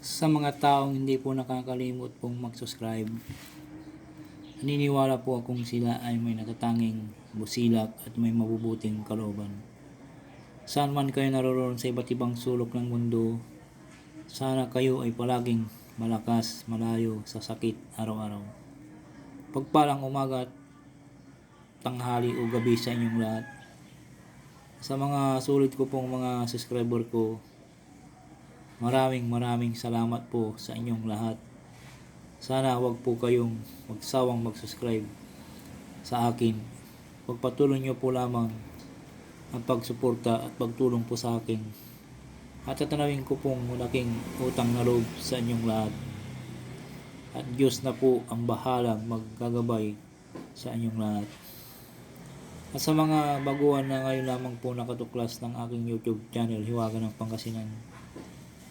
Sa mga taong hindi po nakakalimot pong mag-subscribe, naniniwala po akong sila ay may natatanging busilak at may mabubuting kalooban. Saan man kayo naroon sa iba't ibang sulok ng mundo, sana kayo ay palaging malakas, malayo sa sakit araw-araw. Pagpalang umaga at tanghali o gabi sa inyong lahat. Sa mga sulit ko pong mga subscriber ko, maraming salamat po sa inyong lahat. Sana wag po kayong magsawang mag-subscribe sa akin. Pagpatuloy nyo po lamang ang pagsuporta at pagtulong po sa akin. At tatanawin ko pong malaking utang na loob sa inyong lahat. At Diyos na po ang bahalang maggagabay sa inyong lahat. At sa mga baguhan na ngayon lamang po nakatuklas ng aking YouTube channel, Hiwaga ng Pangasinan,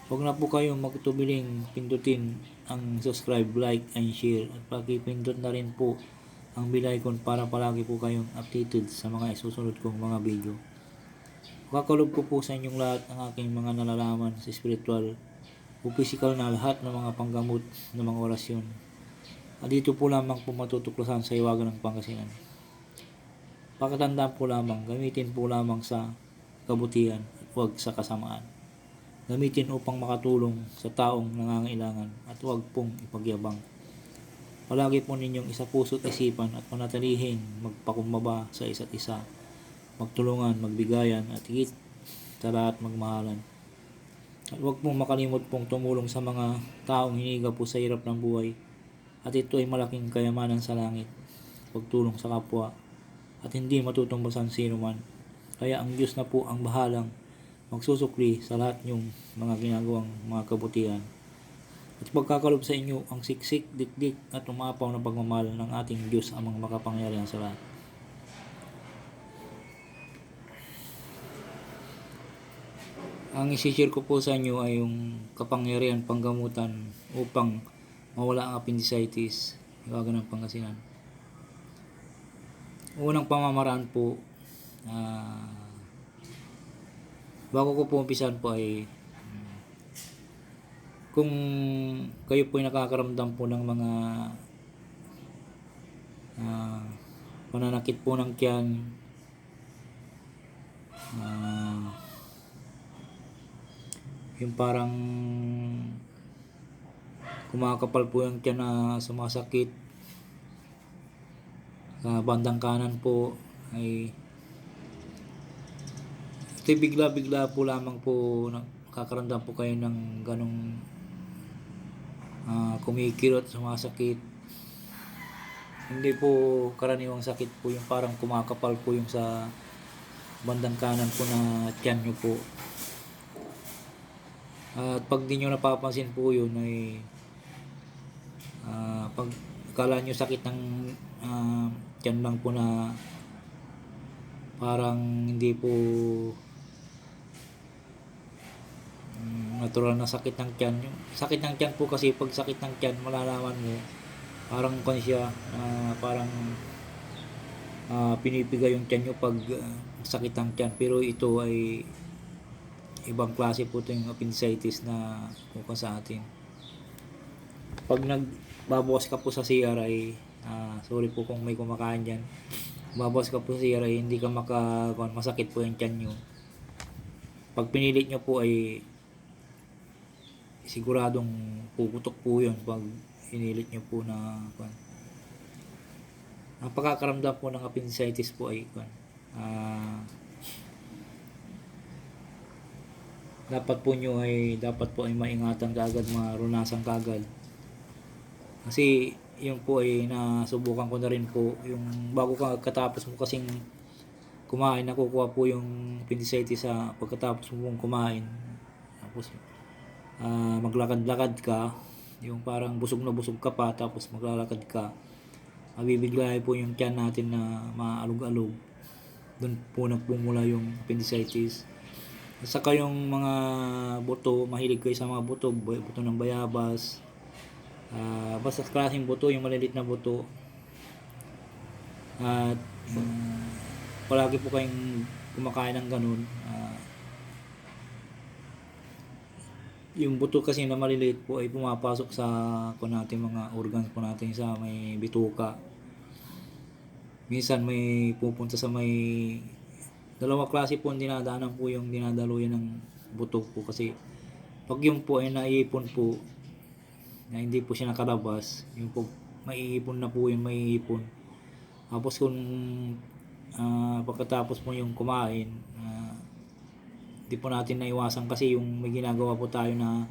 huwag na po kayong magtubiling pindutin ang subscribe, like, and share at pakipindot na rin po ang bell icon para palagi po kayong updated sa mga isusunod kong mga video. Kakalob ko po sa inyong lahat ang aking mga nalalaman sa spiritual o physical na lahat ng mga panggamot ng mga orasyon. At dito po lamang po matutuklasan sa Hiwaga ng Pangasinan. Pakatandaan po lamang, gamitin po lamang sa kabutihan at huwag sa kasamaan. Gamitin upang makatulong sa taong nangangailangan at huwag pong ipagyabang. Palagi po ninyong isapuso't isipan at panatilihing magpakumbaba sa isa't isa, magtulungan, magbigayan at higit sa lahat magmahalan. At huwag pong makalimot pong tumulong sa mga taong hiniga po sa hirap ng buhay, at ito ay malaking kayamanan sa langit, pagtulong sa kapwa at hindi matutumbasan sino man. Kaya ang Diyos na po ang bahalang magsusukli sa lahat nyong mga ginagawang mga kabutihan. At pagkakalob sa inyo ang siksik, dikdik at umapaw na pagmamahal ng ating Diyos amang makapangyarihan sa lahat. Ang isi-share ko po sa inyo ay yung kapangyarihan panggamutan upang mawala ang appendicitis, Hiwaga ng Pangasinan. Unang pamamaraan po, bago ko po umpisan po ay kung kayo po ay nakakaramdam po ng mga pananakit po ng tiyan, yung parang kumakapal po yung tiyan na sumasakit sa bandang kanan po, ay ito bigla po lamang po nakakaramdam po kayo ng ganong kumikirot, sumasakit. Hindi po karaniwang sakit po yung parang kumakapal po yung sa bandang kanan po na tiyan nyo po. At pag di nyo napapansin po yun ay pag kala nyo sakit ng tiyan lang po na parang hindi po natural na sakit ng tiyan. Yung sakit ng tiyan po kasi pag sakit ng tiyan malalaman mo parang siya, parang pinipiga yung tiyan nyo pag sakit ng tiyan. Pero ito ay ibang klase po ito, yung appendicitis na mukha sa atin. Pag nagbabawas ka po sa CR ay sorry po kung may kumakain dyan, babawas ka po sa CR ay hindi ka masakit po yung tiyan nyo. Pag pinilit nyo po ay siguradong puputok po yun pag inilit nyo po na ang pagkakaramdam po ng appendicitis po ay dapat po ay maingatan kaagad, marunasan kaagad. Kasi yung po ay nasubukan ko na rin po, yung bago katapos mo kasing kumain, nakukuha po yung appendicitis sa pagkatapos mo pong kumain. Tapos maglakad-lakad ka, yung parang busog na busog ka pa, tapos maglalakad ka, mabibigla po yung tiyan natin na maalog-alog. Doon po nagpumula yung appendicitis. At saka yung mga buto, mahilig kayo sa mga buto ng bayabas, basta klaseng buto, yung malilit na buto. At palagi po kayong kumakain ng ganun. Yung buto kasi na maliliit po ay pumapasok sa kung natin mga organs po natin sa may bituka. Minsan may pupunta sa may dalawa klase po ang dinadaanan po yung dinadaluyan ng buto po kasi pag yung po ay naiipon po na hindi po siya nakalabas, yung po maiipon na po yung maiipon. Tapos kung pagkatapos mo yung kumain, hindi po natin naiwasan kasi yung may ginagawa po tayo na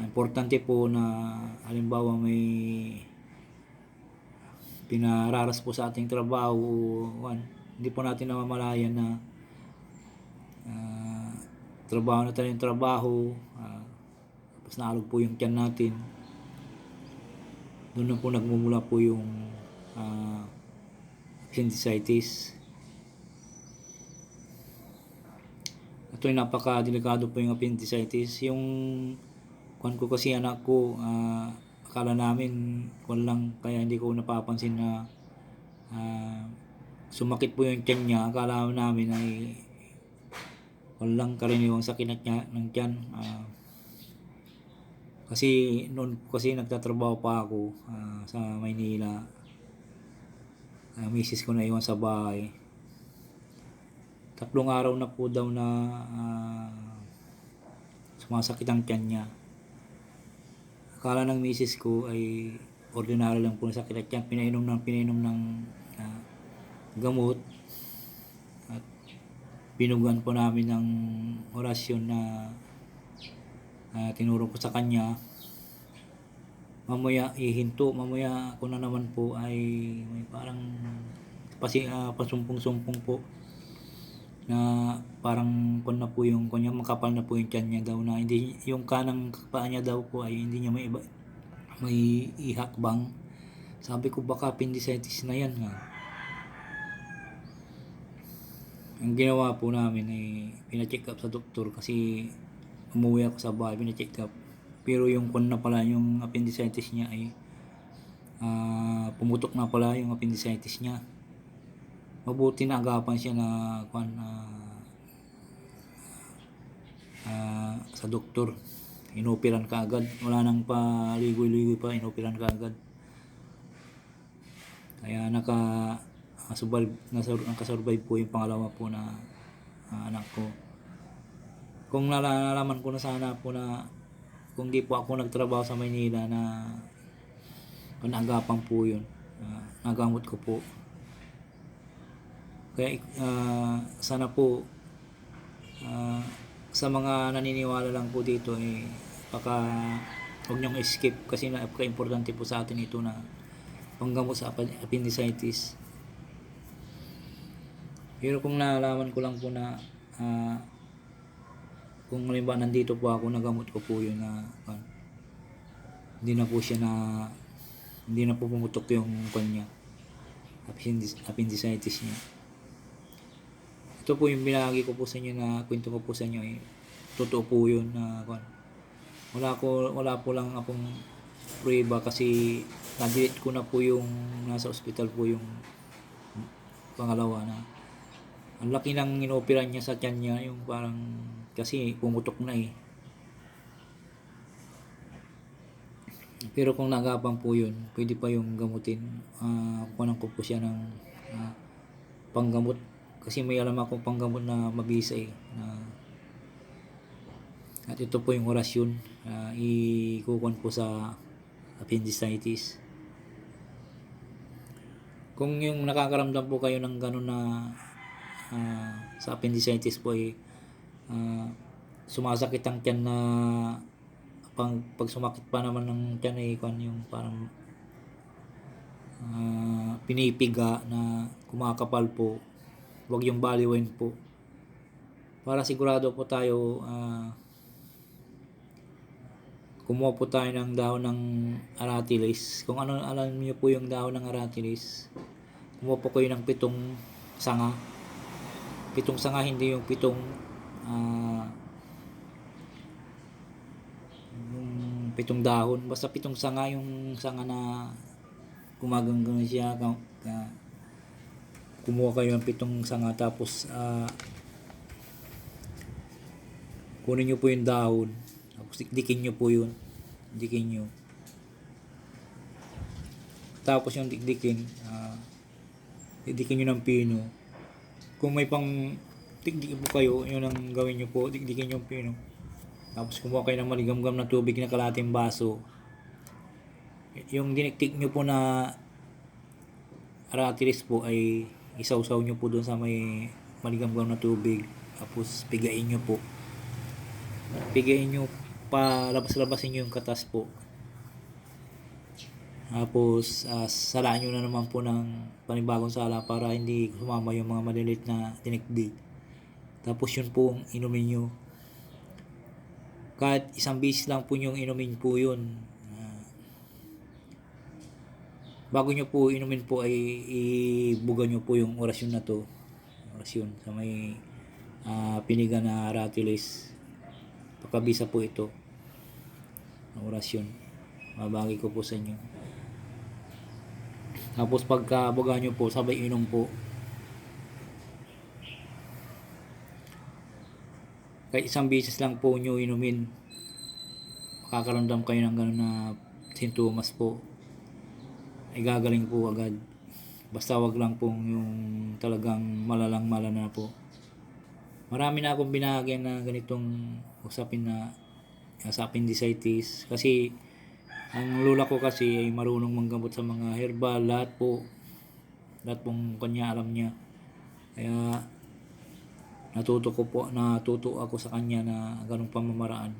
importante po na halimbawa may pinararas po sa ating trabaho hindi po natin namamalayan na trabaho na tayo yung trabaho, tapos naalog po yung tiyan natin, doon na po nagmumula po yung appendicitis. Ito ay napaka-delikado po yung appendicitis. Yung kuwan ko kasi anak ko, akala namin kuwan lang kaya hindi ko napapansin na sumakit po yung tiyan niya. Akala namin ay kuwan lang karaniwang sakit ng tiyan. Kasi noon kasi nagtatrabaho pa ako sa Maynila. Misis ko na iwan sa bahay. 3 araw na po daw na sumasakit ang tiyan niya. Akala ng misis ko ay ordinary lang po na sakit at tiyan. Pinainom ng gamot at binugan po namin ng orasyon na tinuro ko sa kanya. Mamaya ihinto, mamaya ako na naman po ay may parang pasumpong-sumpong po na parang na po yung kanya makapal na po yung tiyan niya daw na hindi yung kanang paa niya daw po ay hindi niya may ihakbang. Sabi ko baka appendicitis na yan nga. Ang ginawa po namin ay pina-check up sa doktor kasi umuwi ako sa bahay, pina-check up. Pero yung na pala yung appendicitis niya ay pumutok na pala yung appendicitis niya. Mabuti na agapan siya na sa doktor. Inoperan ka agad. Wala nang paligoy-ligoy pa, inoperan ka agad. Kaya nakasurvive po yung pangalawa po na anak ko. Kung nalalaman ko na sana po na kung di po ako nagtrabaho sa Maynila na naagapan po yun, nagamot ko po. Kaya sana po sa mga naniniwala lang po dito baka huwag niyong escape kasi napaka-importante po sa atin ito na panggamot sa appendicitis. Pero kung nalaman ko lang po na kung halimbawa nandito po ako, nagamot ko po yun na hindi na po pumutok yung kanya appendicitis niya. Ito po yung binahagi ko po sa inyo na kwento ko po sa inyo totoo po yun na wala po lang akong prueba kasi na-delete ko na po yung nasa ospital po yung pangalawa na ang laki ng inoperan niya sa tiyan niya yung parang kasi pumutok na pero kung nagapang po yun pwede pa yung gamutin. Kukunan ko po siya ng panggamot kasi may alam akong panggamot na mabisa at ito po yung orasyon ikukuhan po sa appendicitis. Kung yung nakakaramdam po kayo ng gano'n na sa appendicitis po sumasakit ang tiyan na pag sumakit pa naman ng tiyan yung parang pinipiga na kumakapal po, huwag yung baliwin po para sigurado po tayo. Kumuha po tayo ng dahon ng aratilis. Kung ano alam niyo po yung dahon ng aratilis, kumuha po kayo ng 7 sanga. 7 sanga, hindi yung 7 yung 7 dahon. Basta 7 sanga, yung sanga na gumagano'n siya. Kumuha kayo ng 7 sanga tapos Kunin nyo po yung dahon, tapos dikdikin nyo po yun. Dikin nyo. Tapos yung dikdikin, dikdikin nyo ng pino. Kung may pang dikdikin po kayo, yun ang gawin nyo po, dikdikin nyo yung pino. Tapos kumuha kayo ng maligamgam na tubig na kalahating baso. Yung diniktik nyo po na aratilis po ay isawsaw nyo po doon sa may maligamgam na tubig. Tapos pigain nyo po. Pigain nyo pa labas-labasin nyo yung katas po. Tapos salaan nyo na naman po ng panibagong sala para hindi sumama yung mga maliliit na dinikdik. Tapos yun po ang inumin nyo. Kahit isang beses lang po yung inumin po yun. Bago nyo po inumin po ay ibuga nyo po yung orasyon na to. Orasyon sa may piniga na aratilis. Pagkabisa po ito ang orasyon. Mabagi ko po sa inyo. Tapos pagkabuga nyo po, sabay inom po. Kahit isang beses lang po nyo inumin, makakaramdam kayo ng gano'n na sintomas po. Ay gagaling po agad. Basta wag lang po yung talagang malala po. Marami na akong binahagi na ganitong usapin na sa appendicitis. Kasi ang lola ko kasi ay marunong manggamot sa mga herbal, lahat pong kanya alam niya. Kaya natuto ako sa kanya na ganung pamamaraan.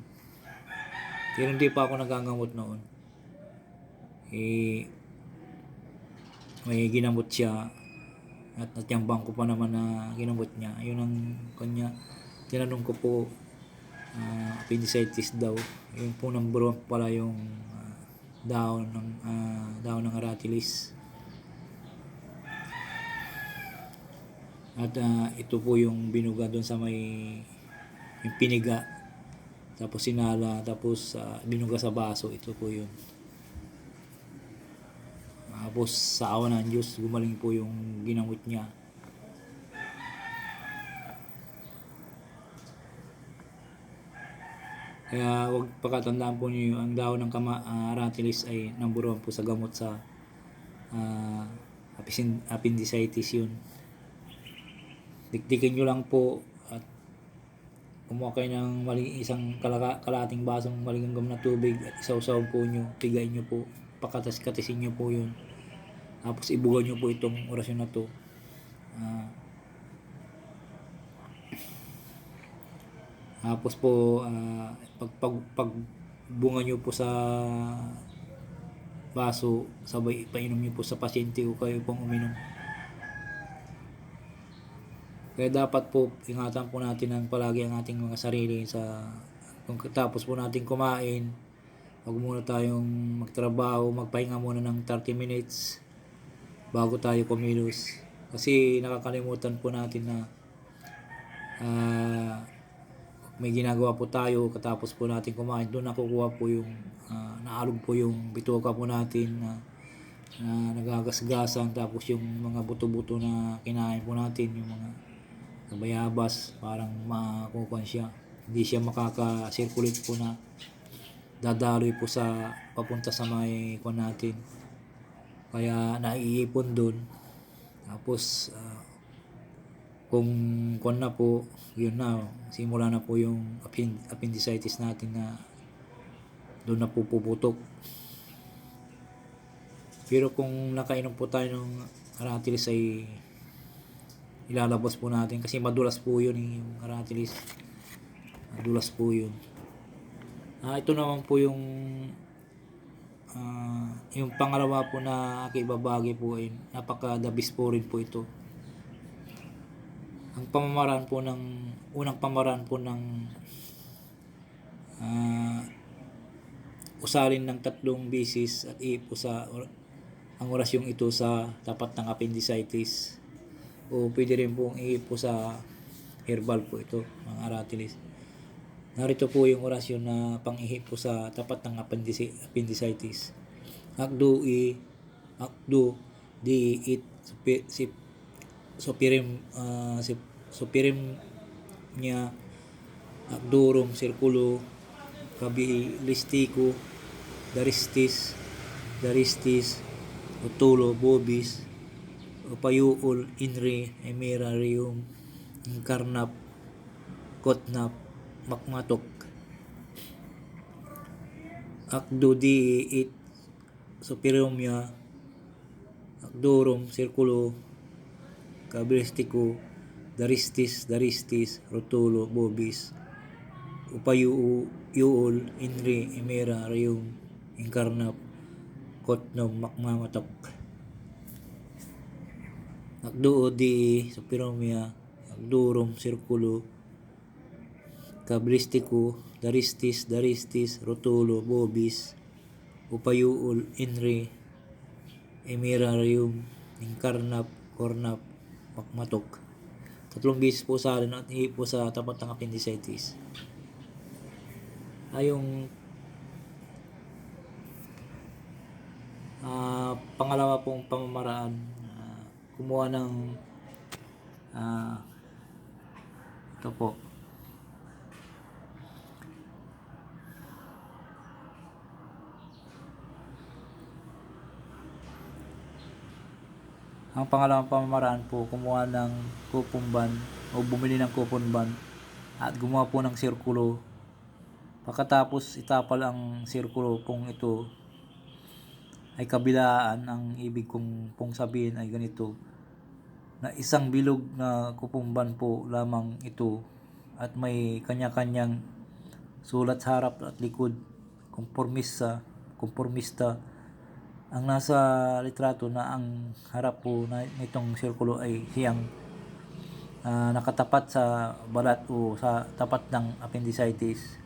Pero hindi pa ako nagagamot noon. May ginamot siya at natiyambang ko pa naman na ginamot niya. Yun ang kanya. Tinanong ko po, appendicitis daw. Yun po number 1 pala yung dahon ng aratilis. At ito po yung binuga doon sa may yung piniga, tapos sinala, tapos binuga sa baso. Ito po yun. Tapos sa awa ng Diyos, gumaling po yung ginamot niya. Kaya wag pakatandaan po niyo, ang dahon ng aratilis ay number 1 po sa gamot sa appendicitis yun. Dikdikin nyo lang po at kumuha kayo ng isang kalahating basong maligamgam na tubig at isawsaw po nyo, pigain nyo po, pakatas-katisin nyo po yun. Tapos ibuga nyo po itong orasyon na to. Tapos po pag bunga nyo po sa baso, sabay painom nyo po sa pasyente o kayo pong uminom. Kaya dapat po ingatan po natin ng palagi ang ating mga sarili sa kung tapos po natin kumain, wag muna tayong magtrabaho, magpahinga muna ng 30 minutes bago tayo kumilos. Kasi nakakalimutan po natin na may ginagawa po tayo katapos po natin kumain. Doon nakukuha po yung naalog po yung bituka po natin na nagagasgasan, tapos yung mga buto-buto na kinain po natin, yung mga bayabas, parang makukuha siya, hindi siya makaka-circulate po na dadaloy po sa papunta sa may kuha natin, kaya naiipon doon. Tapos kung kuha na po, yun na, simula na po yung appendicitis natin na doon na po puputok. Pero kung nakainom po tayo ng aratilis ay ilalabas po natin kasi madulas po yun yung aratilis, madulas po yun. Ito naman po yung pangalawa po na ibabagi po ay napaka-dabis po rin po ito. Ang pamamaraan po ng unang pamamaraan po ng usalin ng 3 beses at ipo sa ang orasyong ito sa tapat ng appendicitis, o pwede rin pong ipo sa herbal po ito, mga aratilis. Narito po yung orasyon na pang-ihip po sa tapat ng appendicitis. Akdu di it supirim niya Akdurum Sirkulo Kabilistico Daristis Utulo Bobis Upayuol Inri Emirarium Inkarnap Kotnap Makmatok Akdo Diit Supiromia Akdurum Sirkulo Kabilistico Daristis Rotulo Bobis Upayuol Inri Emirarium Inkarnap Kotnom Makmamatok Akduo di Supiromia Akdurum Sirkulo Kabilistico Daristis Rotulo Bobis Upayuol Inri Emirarium Inkarnap Kornap Makmatok. 3 beses po sa alin at po sa tapat ng appendicitis. Yung pangalawa pong pamamaraan, kumuha ng ito po. Ang pangalawang pamamaraan po, kumuha ng kupumban o bumili ng kupumban at gumawa po ng sirkulo. Pagkatapos itapal ang sirkulo pong ito ay kabilaan. Ang ibig kong pong sabihin ay ganito, na isang bilog na kupumban po lamang ito at may kanya-kanyang sulat sa harap at likod, konformista. Ang nasa litrato na ang harap po na nitong sirkulo ay siyang nakatapat sa balat o sa tapat ng appendicitis.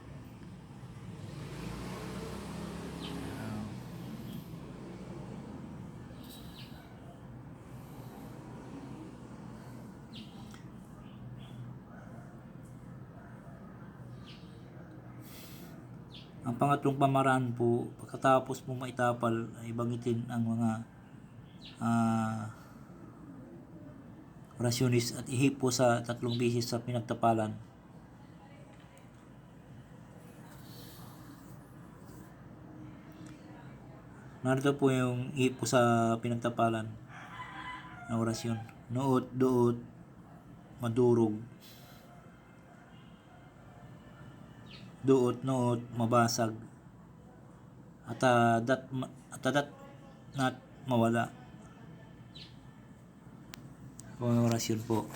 Ang pangatlong pamaraan po, pagkatapos po maitapal ay bangitin ang mga orasyonis at ihip po sa 3 beses sa pinagtapalan. Narito po yung ihip po sa pinagtapalan na orasyon. Noot, doot, madurog. Doot, noot, mabasag. Atadat nat mawala. Ang orasyon po.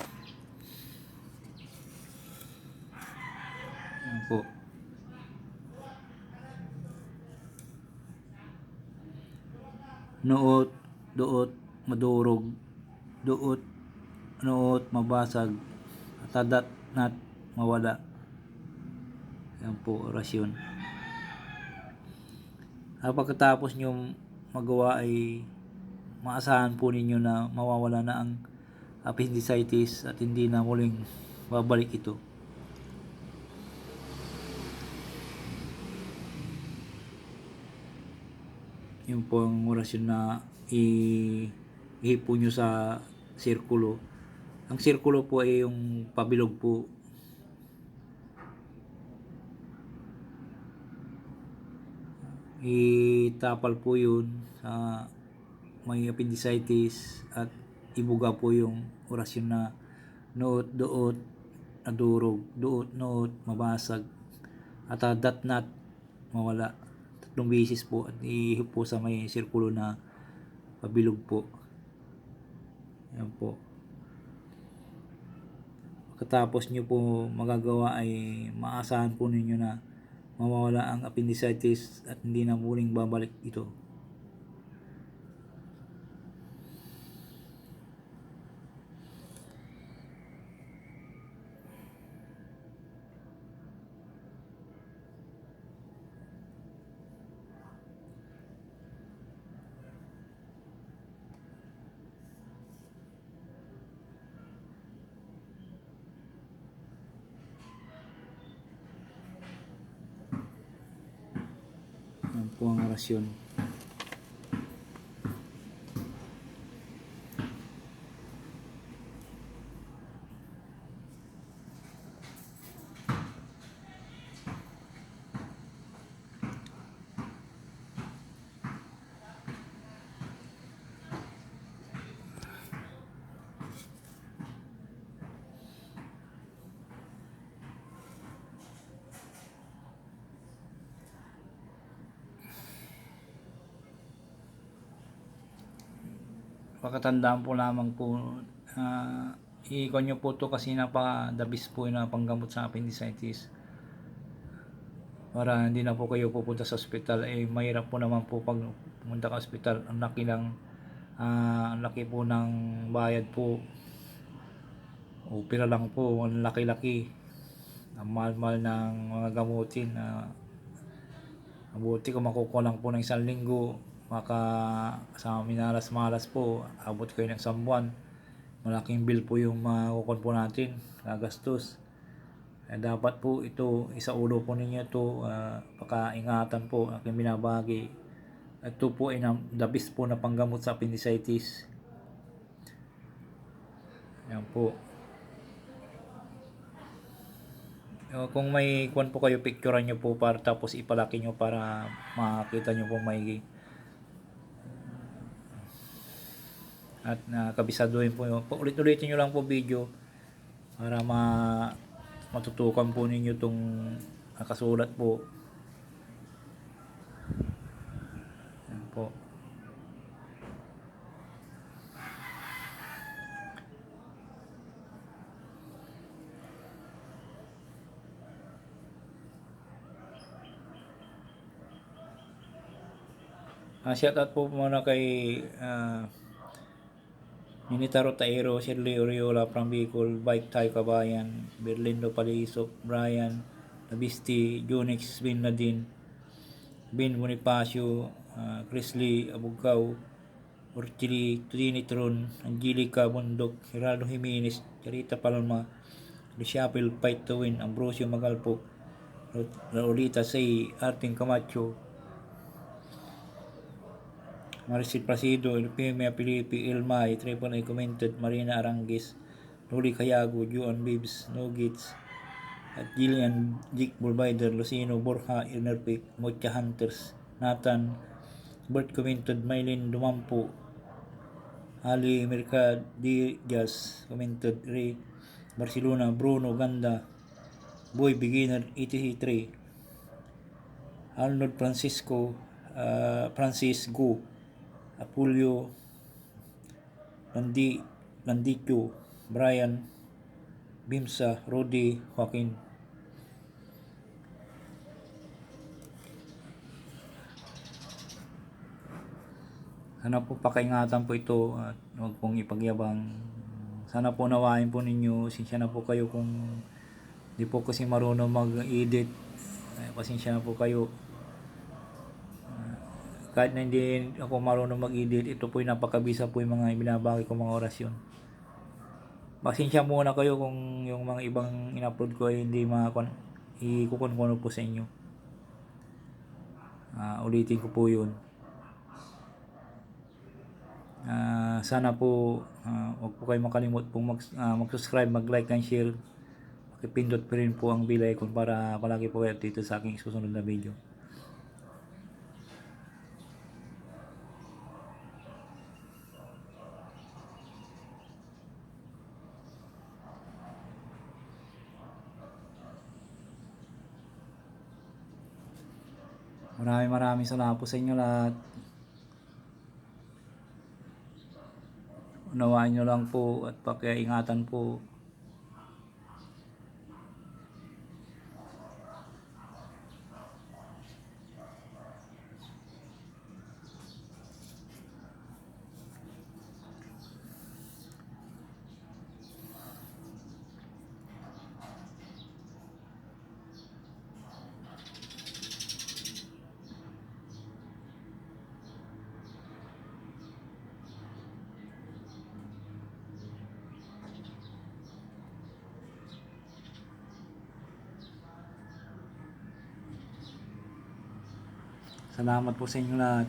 Yan po. Noot, doot, madurog. Doot, noot, mabasag. Atadat nat mawala. Yan po, orasyon. Pagkatapos nyo magawa ay maasahan po ninyo na mawawala na ang appendicitis at hindi na muling babalik ito. Yun po ang orasyon na ihipo nyo sa sirkulo. Ang sirkulo po ay yung pabilog po. Itapal po yun sa may appendicitis at ibuga po yung orasyon na noot, doot, nadurog, doot, noot, mabasag, at datnat, mawala. 3 beses po at ihip po sa may sirkulo na pabilog po. Yan po. Pagkatapos nyo po magagawa ay maasahan po ninyo na mawawala ang appendicitis at hindi na muling babalik ito. Yan po ang orasyon. pakatandaan po lamang po, i-ikon nyo po to kasi the best po na panggamot sa appendicitis. Para hindi na po kayo pupunta sa ospital. Mahirap po naman po pag pumunta ka ospital. Ang laki lang, ang laki po ng bayad po. Opera lang po, ang laki-laki. Ang mahal-mahal ng mga gamutin. Mabuti kung makukuha lang po ng 1 linggo. Maka sa minalas-malas po, abot kayo ng 1 buwan. Malaking bill po yung makukuha po natin, gagastos. Dapat po ito, isaulo po ninyo ito, pakaingatan po, aking binabagi. Ito po ay the best po na panggamot sa appendicitis. Yan po. Kung may kuwan po kayo, picturean nyo po para tapos ipalaki nyo para makita nyo po maigi. At kabisaduhin po yun. Ulit-ulitin nyo lang po video para matutukan po ninyo itong nakasulat po. Yan po. Shout out po muna kay Minitaro Taero, Shirley Oriola from Bicol, Bike Tayo Kabayan, Berlindo Palisok, Brian Nabisti, Junix Bin Nadine, Bin Bonifacio, Chrisley Abugaw, Orchili Trinitron, Angelica Bundok, Geraldo Jimenez, Charita Palma, Luciapel Fight to Win, Ambrosio Magalpo, Raulita Say, Arting Camacho, Maricel Placido, Elpimia Pilipi, Ilmay, Triple A Commented, Marina Arangues, Luli Cayago, Juan Bibs, Nugits, at Gillian Jick Bulbider, Lucino Borja, Inerpic, Mocha Hunters, Nathan, Bert Commented, Maylin Dumampo, Ali Mercadillas Commented, Ray Barcelona, Bruno Ganda, Boy Beginner 83, Arnold Francisco, Francis Go, Apulio Landicho, Brian Bimsa, Rudy Joaquin. Sana po pakaingatan po ito at huwag pong ipagyabang. Sana po nawain po ninyo. Pasensya na po kayo kung di po kasi marunong mag-edit. Pasensya na po kayo. Kahit na hindi ako marunong mag-edit, ito po yung napakabisa po yung mga binabagi ko mga orasyon. Pasensya muna kayo kung yung mga ibang in-upload ko ay hindi ikukuno po sa inyo. Ulitin ko po yun. Sana po huwag po kayo makalimot pong mag-subscribe, mag-like and share. Pakipindot pa rin po ang bell icon para palagi po kayo dito sa aking susunod na video. Maraming salamat po sa inyo lahat. Unawain nyo lang po at pakiingatan po. Salamat po sa inyo lahat.